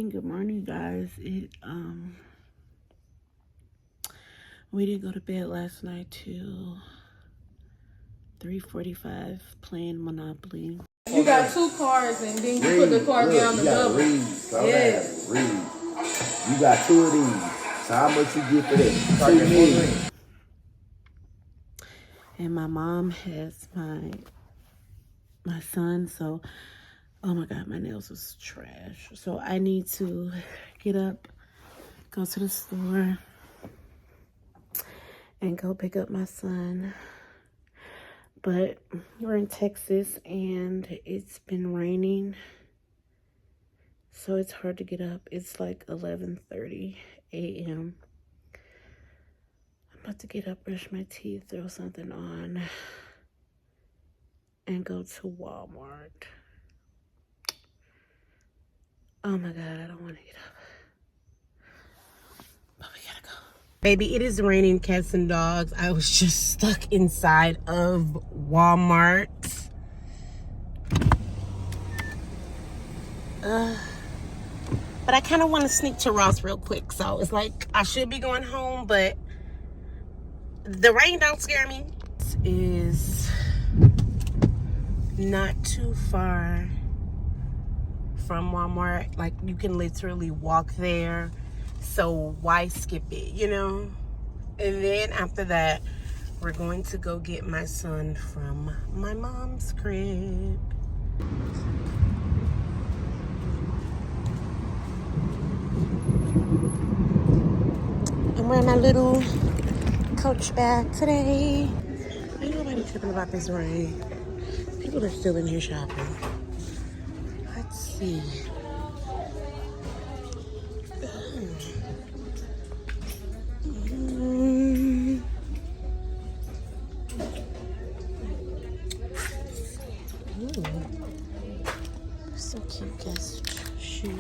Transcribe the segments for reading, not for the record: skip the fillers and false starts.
Good morning, guys. We didn't go to bed last night till 3:45 playing Monopoly. You got two cards and then you put the card down the double. Yeah. Read. You got two of these. So how much you get for that? 2 million. And my mom has my son, so oh my god, my nails was trash. So I need to get up, go to the store, and go pick up my son. But we're in Texas and it's been raining, so it's hard to get up. It's like 11:30 a.m. I'm about to get up, brush my teeth, throw something on, and go to Walmart. Oh my god, I don't want to get up, but we gotta go. Baby, it is raining cats and dogs. I was just stuck inside of Walmart. But I kind of want to sneak to Ross real quick. So it's like I should be going home, but the rain don't scare me. This is not too far from Walmart. Like, you can literally walk there. So why skip it, you know? And then after that, we're going to go get my son from my mom's crib. I'm wearing my little Coach bag today. Ain't nobody tripping about this rain. People are still in here shopping. Let's see. So cute guest shoes.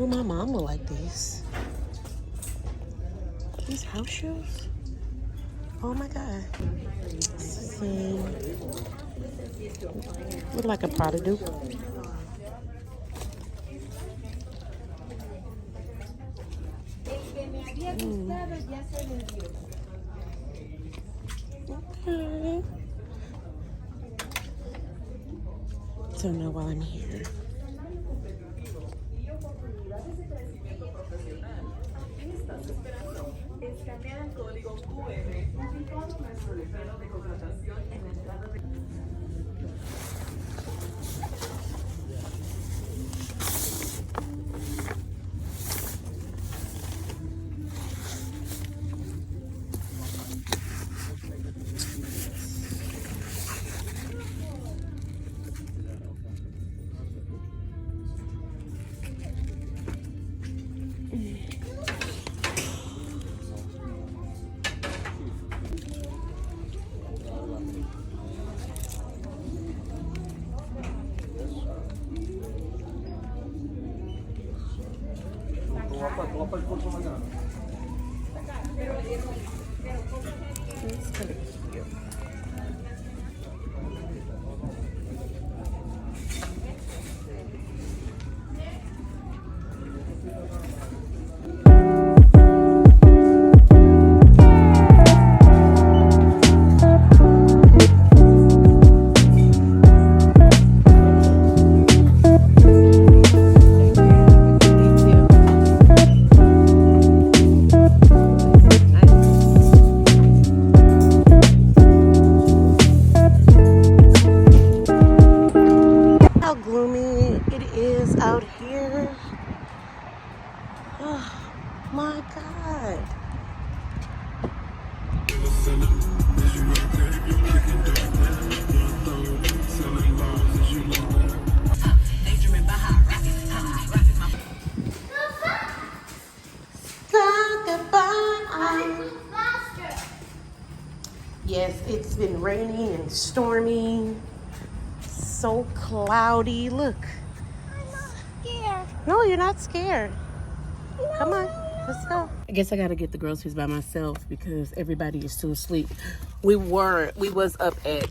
Oh, my mom will like these. These house shoes? Oh my god. See. Look like a Prada dupe. Okay. Don't know while I'm here. That's kind of cute. Out here. Oh my god. Yes, it's been raining and stormy. So cloudy. Look. No, you're not scared. No. Come on, let's go. I guess I gotta get the groceries by myself because everybody is still asleep. We was up at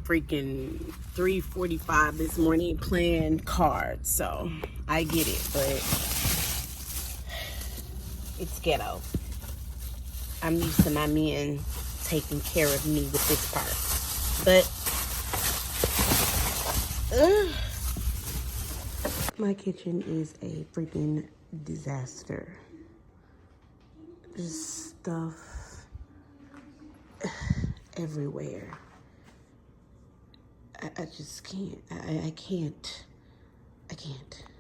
freaking 3:45 this morning playing cards. So I get it, but it's ghetto. I'm used to my men taking care of me with this part. But my kitchen is a freaking disaster. Just stuff everywhere. I just can't. I can't.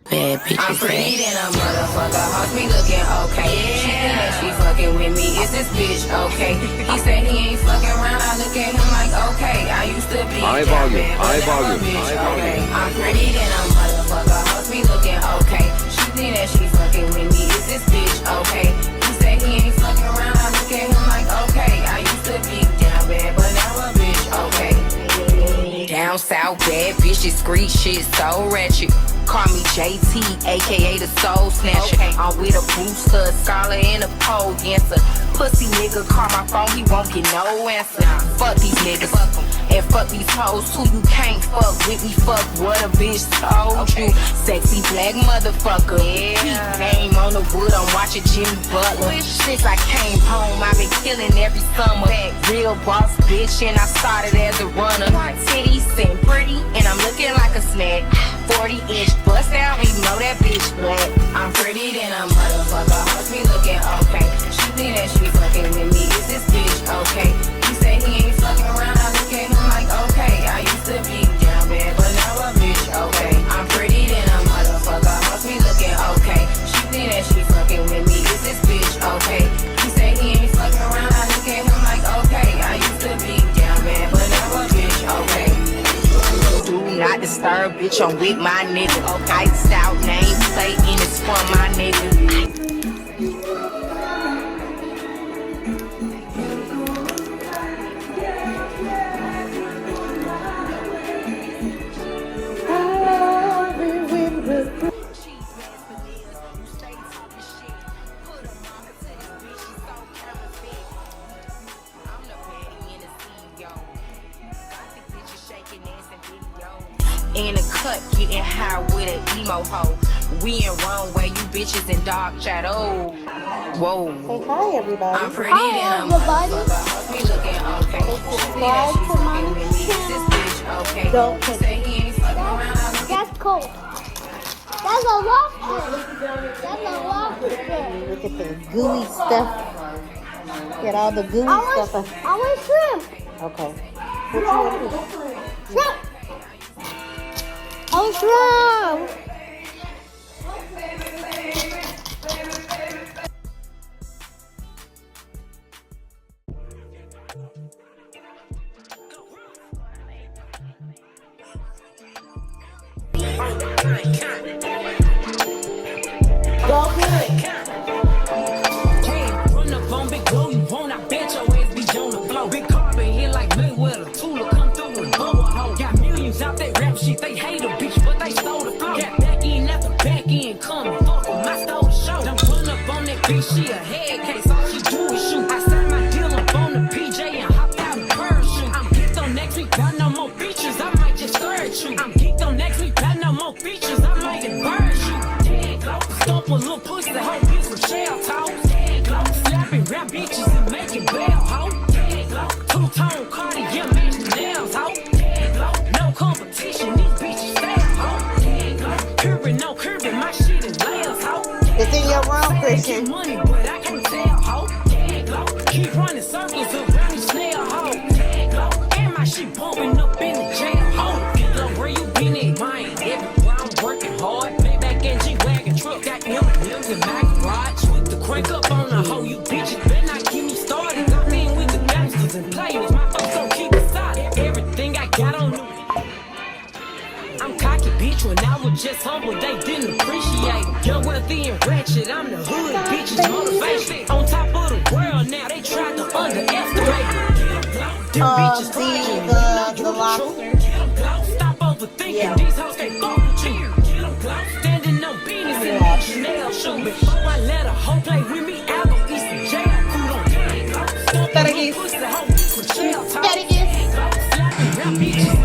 Bad bitches. I'm pretty than a motherfucker. Hoes be looking okay. She think that she fucking with me. Is this bitch okay? He said he ain't fucking around. I look at him like okay. I used to be high down volume, bad, but high now volume, a bitch high okay. volume. I'm pretty than a motherfucker. Hoes be looking okay. She think that she fucking with me. Is this bitch okay? He said he ain't fucking around. I look at him like okay. I used to be down bad, but now a bitch okay. Down south, bad bitches, street shit so ratchet. Call me JT, aka the Soul Snatcher. Okay. I'm with a booster, a scholar, and a pole dancer. Pussy nigga call my phone, he won't get no answer. Fuck these niggas, and fuck these hoes too. You can't fuck with me, fuck what a bitch told you. Sexy black motherfucker, yeah. Name on the wood, I'm watching Jimmy Butler. Since I came home, I've been killing every summer. Real boss bitch, and I started as a runner. Titties and pretty, and I'm looking like a snack. 40-inch bust down, you know that bitch black. I'm pretty than a motherfucker, hoes be looking okay. She think that she fucking with me, is this bitch okay? He say he ain't fucking around, I look at him like okay. I used to be down bad, but now a bitch okay. I'm pretty than a motherfucker, hoes be looking okay. She think that she fucking with me, is this bitch okay? He say he ain't fucking around, I look at him like okay. I used to be down bad, but now a bitch okay. Do not disturb, bitch, I'm with my nigga. Iced out name plate and it's for my nigga. In a cut, getting high with an emo hoe. We in wrong way, you bitches in dark shadow. Whoa. Say hi, everybody. I'm pretty than a motherfucker. We looking okay. Subscribe to my channel. This bitch okay. Don't Say he ain't fucking around. That's cold. That's a lobster. That's a lobster. Look at the gooey stuff. Get all the gooey stuff. I want shrimp. Okay. What you want to do? Shrimp. Oh, shrimp. Run up on big glow, you won't, I bet your ass be on the floor. Big carbon here like Mayweather, Tula come through and blow a hole. Got millions out that rap shit, they hate a bitch, but they stole the flow. Got back in after back in, coming, fuck with my stole the show. Don't run up on that bitch, she a head case, all she do is shoot. I signed my deal up on the PJ and hopped out in parachute. I'm geeked on next week, got no more features, I might just search you. I'm geeked on next week, got no more features, I might embarrass you. Stomp a little pussy, hoe bitch with shell toes. Slapping rap bitches and making bail, hoe. Two-tone Cartier match the nails, hoe. No competition, these bitches fail, hoe. Curbing, no curbing, my shit is layers, hoe. It's in your room, Christian. Money, but I can't tell, hoe. Keep running circles around the snail, hoe. And my shit bumping up in the jail, hoe. Where you been at, mine? Everywhere I'm working hard. Maybach and G-Wagon truck, got M&M's in my garage. With the crank up on the hoe, you bitches better not get me started. I'm in with the gangsters and players, my folks don't keep it solid. Everything I got on me. I'm cocky, bitch, when I was just humble, they didn't appreciate it. Young, wealthy, and ratchet, I'm the hood, bitches, motivation. On top of the world now, they tried to underestimate me. Them bitches fraudulent, you know you the lobster. Stop overthinking, these hoes can't fuck with you. Standing on business in my Chanel shoe. Before I let a hoe play with me, I'll go eat some jail food on. Stomp on my pussy, hoe bitch with shell toes. Slapping rap bitches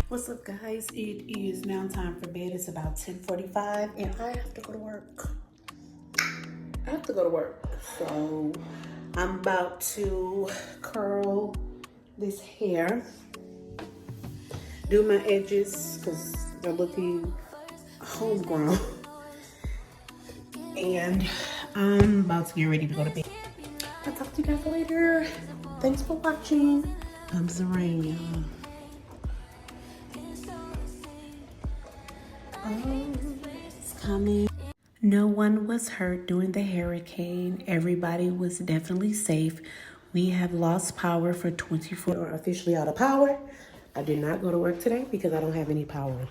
What's up, guys? It is now time for bed. It's about 10:45 and I have to go to work. So I'm about to curl this hair, do my edges because they're looking homegrown, and I'm about to get ready to go to bed. I'll talk to you guys later. Thanks for watching. Comes the rain, y'all. Oh, it's coming. No one was hurt during the hurricane. Everybody was definitely safe. We have lost power for 24 hours. Officially out of power. I did not go to work today because I don't have any power.